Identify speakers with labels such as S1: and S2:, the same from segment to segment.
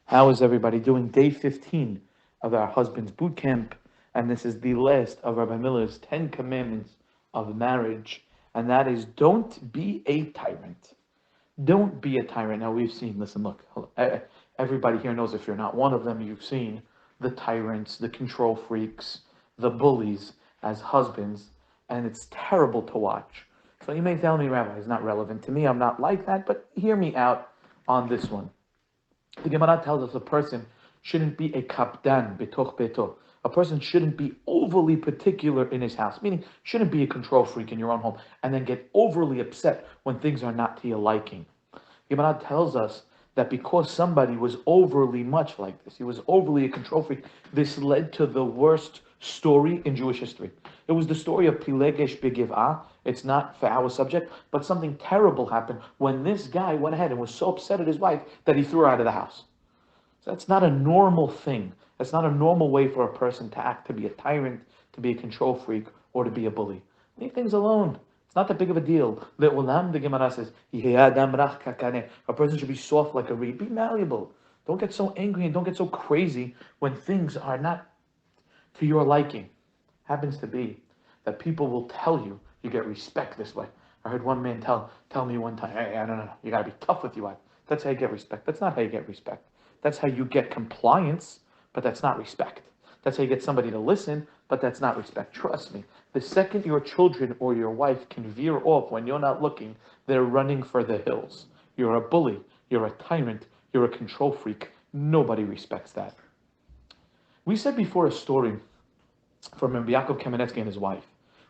S1: How is everybody doing? Day 15 of our husband's boot camp, and this is the last of Rabbi Miller's 10 commandments of marriage, and that is don't be a tyrant. Don't be a tyrant. Now we've seen, listen, look, everybody here knows if you're not one of them, you've seen the tyrants, the control freaks, the bullies as husbands, and it's terrible to watch. So you may tell me, Rabbi, it's not relevant to me, I'm not like that, but hear me out on this one. The Gemara tells us a person shouldn't be a kapdan betoch beto. A person shouldn't be overly particular in his house, meaning shouldn't be a control freak in your own home and then get overly upset when things are not to your liking. Gemara tells us that because somebody was overly much like this, he was overly a control freak, this led to the worst story in Jewish history. It was the story of Pilegesh Begiv'ah. It's not for our subject, but something terrible happened when this guy went ahead and was so upset at his wife that he threw her out of the house. So that's not a normal thing. That's not a normal way for a person to act, to be a tyrant, to be a control freak, or to be a bully. Leave things alone. It's not that big of a deal. Le'olam, the Gemara says, a person should be soft like a reed. Be malleable. Don't get so angry and don't get so crazy when things are not to your liking. Happens to be that people will tell you you get respect this way. I heard one man tell me one time, hey, I don't know, you gotta be tough with your wife. That's how you get respect. That's not how you get respect. That's how you get compliance, but that's not respect. That's how you get somebody to listen, but that's not respect. Trust me. The second your children or your wife can veer off when you're not looking, they're running for the hills. You're a bully. You're a tyrant. You're a control freak. Nobody respects that. We said before a story from Rabbi Yaakov Kamenetsky and his wife.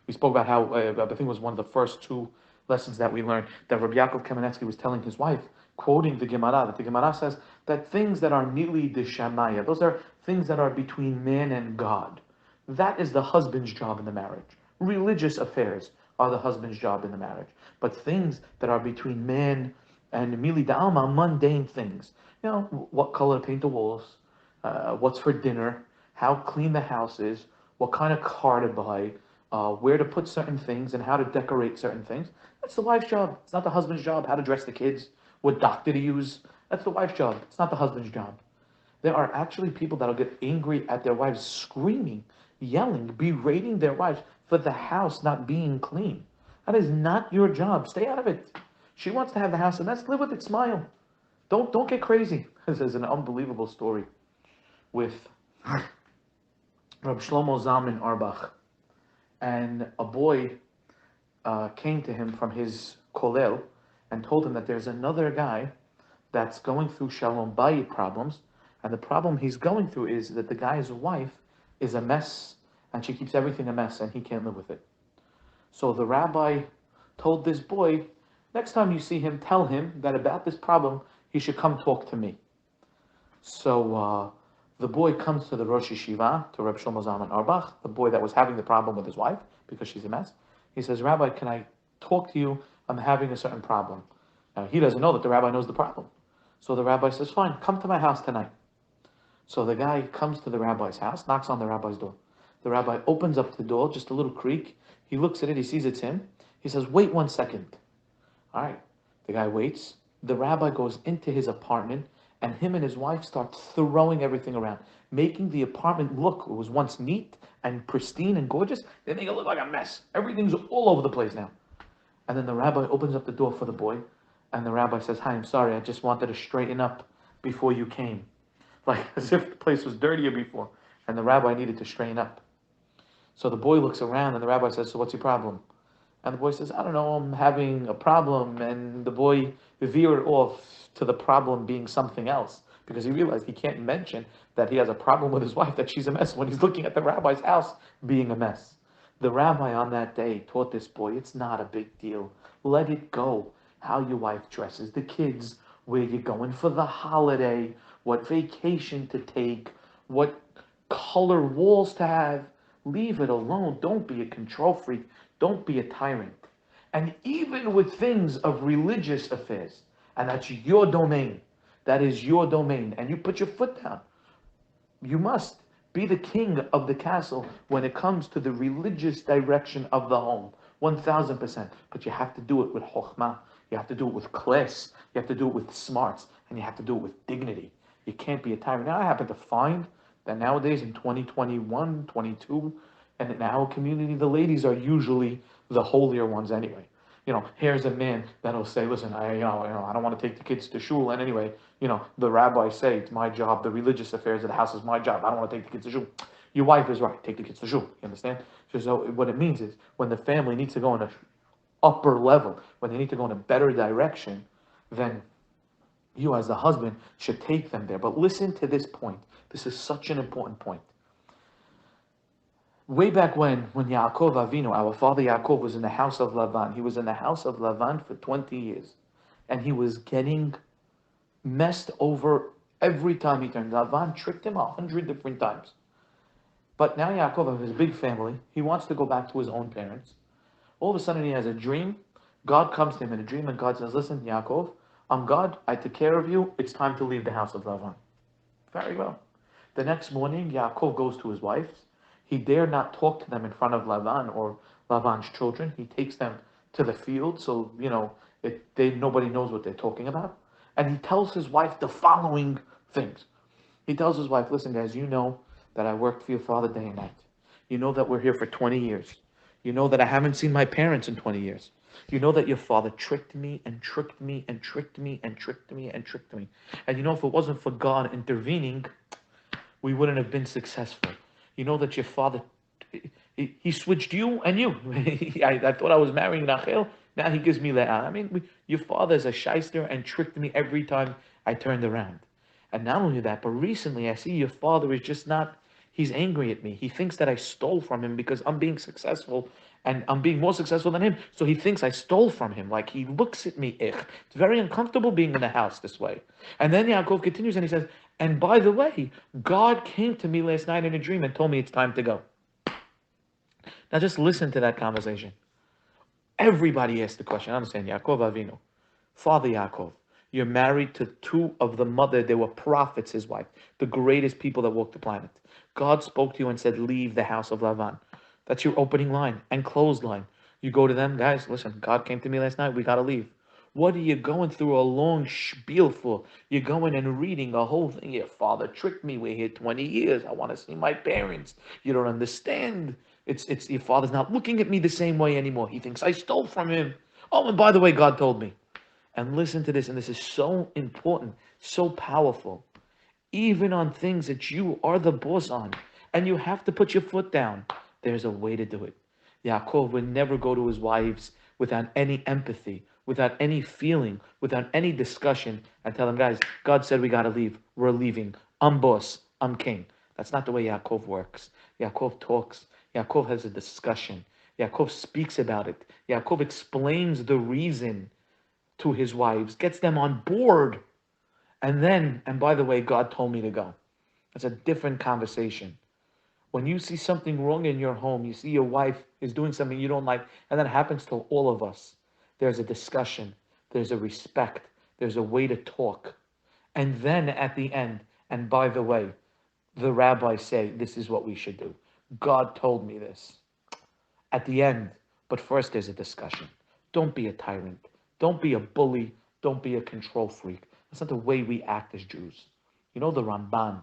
S1: We spoke about how, I think it was one of the first two lessons that we learned, that Rabbi Yaakov Kamenetsky was telling his wife, quoting the Gemara, that the Gemara says that things that are nili deshamaya, those are things that are between man and God. That is the husband's job in the marriage. Religious affairs are the husband's job in the marriage. But things that are between man and mili da'alma, mundane things. You know, what color to paint the walls, what's for dinner, how clean the house is, what kind of car to buy, where to put certain things, and how to decorate certain things. That's the wife's job. It's not the husband's job. How to dress the kids, what doctor to use. That's the wife's job. It's not the husband's job. There are actually people that'll get angry at their wives, screaming, yelling, berating their wives for the house not being clean. That is not your job. Stay out of it. She wants to have the house a mess. Live with it. Smile. Don't get crazy. This is an unbelievable story with Rabbi Shlomo Zalman Auerbach, and a boy came to him from his kollel and told him that there's another guy that's going through Shalom Bayit problems, and the problem he's going through is that the guy's wife is a mess, and she keeps everything a mess, and he can't live with it. So the rabbi told this boy, next time you see him, tell him that about this problem, he should come talk to me. So the boy comes to the Rosh Yeshiva, to Rabbi Shlomo Zalman Auerbach, the boy that was having the problem with his wife, because she's a mess. He says, Rabbi, can I talk to you? I'm having a certain problem. Now, he doesn't know that the rabbi knows the problem. So the rabbi says, fine, come to my house tonight. So the guy comes to the rabbi's house, knocks on the rabbi's door. The rabbi opens up the door, just a little creak. He looks at it, he sees it's him. He says, wait 1 second. All right. The guy waits. The rabbi goes into his apartment, and him and his wife start throwing everything around, making the apartment look, it was once neat and pristine and gorgeous. They make it look like a mess. Everything's all over the place now. And then the rabbi opens up the door for the boy, and the rabbi says, hi, I'm sorry, I just wanted to straighten up before you came. Like as if the place was dirtier before, and the rabbi needed to straighten up. So the boy looks around, and the rabbi says, so what's your problem? And the boy says, I don't know, I'm having a problem. And the boy veered off to the problem being something else, because he realized he can't mention that he has a problem with his wife, that she's a mess, when he's looking at the rabbi's house being a mess. The rabbi on that day taught this boy, it's not a big deal. Let it go. How your wife dresses, the kids, where you're going for the holiday, what vacation to take, what color walls to have. Leave it alone. Don't be a control freak. Don't be a tyrant. And even with things of religious affairs, and that's your domain, that is your domain, and you put your foot down, you must be the king of the castle when it comes to the religious direction of the home. 1000%. But you have to do it with chokhmah. You have to do it with class. You have to do it with smarts. And you have to do it with dignity. You can't can't be a tyrant. Now, I happen to find that nowadays in 2021, 22, and in our community, the ladies are usually the holier ones anyway. Here's a man that'll say, listen, I don't want to take the kids to shul. And anyway, the rabbis say it's my job. The religious affairs of the house is my job. I don't want to take the kids to shul. Your wife is right. Take the kids to shul. You understand? So what it means is when the family needs to go on an upper level, when they need to go in a better direction, then you as the husband should take them there. But listen to this point. This is such an important point. Way back when Yaakov Avinu, our father Yaakov, was in the house of Lavan, he was in the house of Lavan for 20 years. And he was getting messed over every time he turned. Lavan tricked him 100 different times. But now Yaakov has a big family. He wants to go back to his own parents. All of a sudden he has a dream. God comes to him in a dream and God says, listen, Yaakov, I'm God. I took care of you. It's time to leave the house of Lavan. Very well. The next morning, Yaakov goes to his wives. He dare not talk to them in front of Lavan or Lavan's children. He takes them to the field so, nobody knows what they're talking about. And he tells his wife the following things. He tells his wife, listen, guys, you know that I worked for your father day and night. You know that we're here for 20 years. You know that I haven't seen my parents in 20 years. You know that your father tricked me and tricked me and tricked me and tricked me and tricked me. And if it wasn't for God intervening, we wouldn't have been successful. You know that your father, he switched you and you. I thought I was marrying Rachel. Now he gives me Leah. Your father is a shyster and tricked me every time I turned around. And not only that, but recently I see your father is just not, he's angry at me. He thinks that I stole from him because I'm being successful and I'm being more successful than him. So he thinks I stole from him. Like he looks at me. It's very uncomfortable being in the house this way. And then Yaakov continues and he says, and by the way, God came to me last night in a dream and told me it's time to go. Now just listen to that conversation. Everybody asked the question. I understand, Yaakov Avinu, Father Yaakov, you're married to two of the mother. They were prophets, his wife, the greatest people that walked the planet. God spoke to you and said, leave the house of Lavan. That's your opening line and closed line. You go to them, guys, listen, God came to me last night. We got to leave. What are you going through a long spiel for? You're going and reading a whole thing. Your father tricked me. We're here 20 years. I want to see my parents. You don't understand. It's your father's not looking at me the same way anymore. He thinks I stole from him. Oh, and by the way, God told me. And listen to this, and this is so important, so powerful. Even on things that you are the boss on, and you have to put your foot down, there's a way to do it. Yaakov would never go to his wives without any empathy, without any feeling, without any discussion, and tell them, guys, God said we got to leave. We're leaving. I'm boss. I'm king. That's not the way Yaakov works. Yaakov talks. Yaakov has a discussion. Yaakov speaks about it. Yaakov explains the reason to his wives, gets them on board. And by the way, God told me to go. That's a different conversation. When you see something wrong in your home, you see your wife is doing something you don't like, and that happens to all of us. There's a discussion, there's a respect, there's a way to talk. And then at the end, and by the way, the rabbis say, this is what we should do. God told me this. At the end, but first there's a discussion. Don't be a tyrant. Don't be a bully. Don't be a control freak. That's not the way we act as Jews. The Ramban,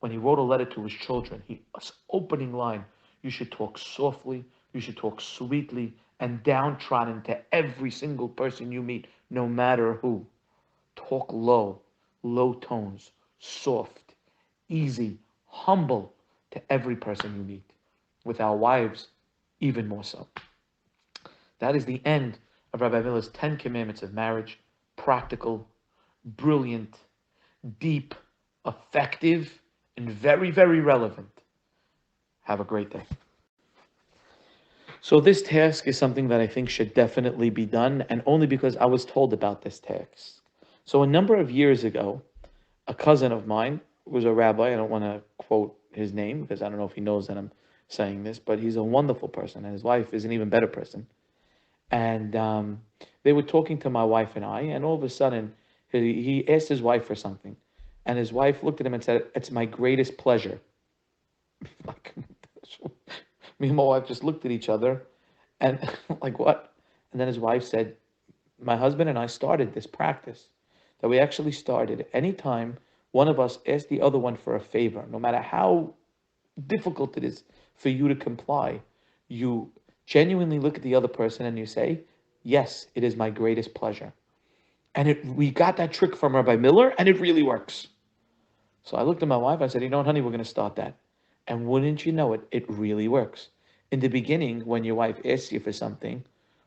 S1: when he wrote a letter to his children, his opening line, you should talk softly, you should talk sweetly, and downtrodden to every single person you meet, no matter who. Talk low, low tones, soft, easy, humble to every person you meet. With our wives, even more so. That is the end of Rabbi Miller's 10 Commandments of Marriage. Practical, brilliant, deep, effective, and very, very relevant. Have a great day. So this task is something that I think should definitely be done, and only because I was told about this task. So a number of years ago, a cousin of mine was a rabbi. I don't want to quote his name because I don't know if he knows that I'm saying this, but he's a wonderful person, and his wife is an even better person. And they were talking to my wife and I, and all of a sudden, he asked his wife for something. And his wife looked at him and said, it's my greatest pleasure. Me and my wife just looked at each other and like, what? And then his wife said, my husband and I started this practice that we actually started. Anytime one of us asks the other one for a favor, no matter how difficult it is for you to comply, you genuinely look at the other person and you say, yes, it is my greatest pleasure. And we got that trick from Rabbi Miller, and it really works. So I looked at my wife, I said, you know what, honey, we're going to start that. And wouldn't you know it, it really works. In the beginning, when your wife asks you for something,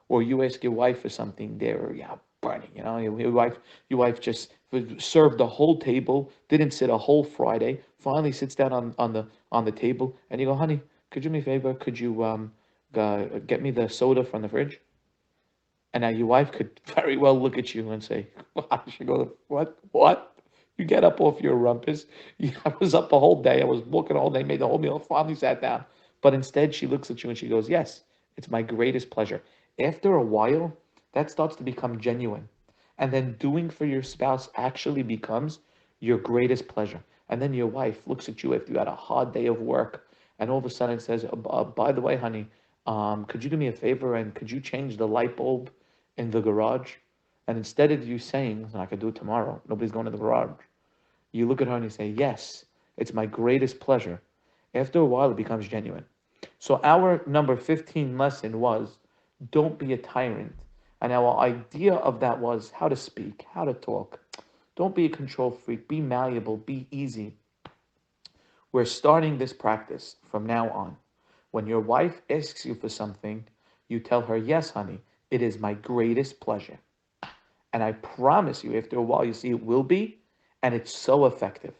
S1: or you ask your wife for something, they're burning. Your wife just served the whole table, didn't sit a whole Friday. Finally, sits down on the table, and you go, honey, could you do me a favor? Could you get me the soda from the fridge? And now your wife could very well look at you and say, she go, what? What? You get up off your rumpus. I was up the whole day. I was working all day, made the whole meal, finally sat down. But instead, she looks at you and she goes, yes, it's my greatest pleasure. After a while, that starts to become genuine. And then doing for your spouse actually becomes your greatest pleasure. And then your wife looks at you after you had a hard day of work and all of a sudden says, by the way, honey, could you do me a favor and could you change the light bulb in the garage? And instead of you saying, I could do it tomorrow, nobody's going to the garage, you look at her and you say, yes, it's my greatest pleasure. After a while, it becomes genuine. So our number 15 lesson was, don't be a tyrant. And our idea of that was how to speak, how to talk. Don't be a control freak, be malleable, be easy. We're starting this practice from now on. When your wife asks you for something, you tell her, yes, honey, it is my greatest pleasure. And I promise you, after a while, you see it will be, and it's so effective.